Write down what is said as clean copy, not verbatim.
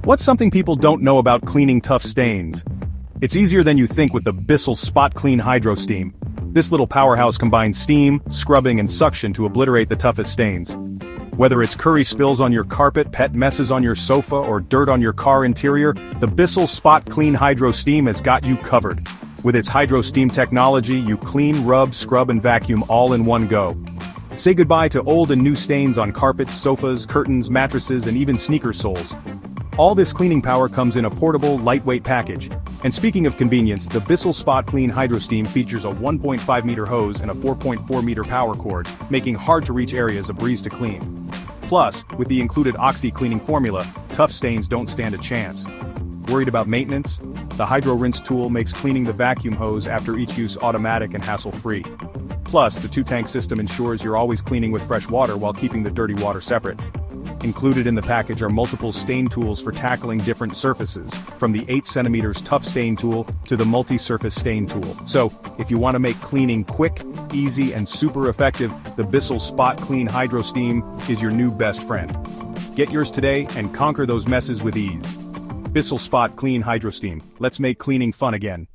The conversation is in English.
What's something people don't know about cleaning tough stains? It's easier than you think with the Bissell Spot Clean HydroSteam. This little powerhouse combines steam, scrubbing and suction to obliterate the toughest stains. Whether it's curry spills on your carpet, pet messes on your sofa, or dirt on your car interior, the Bissell Spot Clean HydroSteam has got you covered. With its HydroSteam technology, you clean, rub, scrub and vacuum all in one go. Say goodbye to old and new stains on carpets, sofas, curtains, mattresses and even sneaker soles. All this cleaning power comes in a portable, lightweight package. And speaking of convenience, the Bissell Spot Clean HydroSteam features a 1.5-meter hose and a 4.4-meter power cord, making hard-to-reach areas a breeze to clean. Plus, with the included Oxy cleaning formula, tough stains don't stand a chance. Worried about maintenance? The Hydro Rinse tool makes cleaning the vacuum hose after each use automatic and hassle-free. Plus, the 2-tank system ensures you're always cleaning with fresh water while keeping the dirty water separate. Included in the package are multiple stain tools for tackling different surfaces, from the 8 cm tough stain tool to the multi-surface stain tool. So, if you want to make cleaning quick, easy and super effective, the Bissell Spot Clean HydroSteam is your new best friend. Get yours today and conquer those messes with ease. Bissell Spot Clean HydroSteam. Let's make cleaning fun again.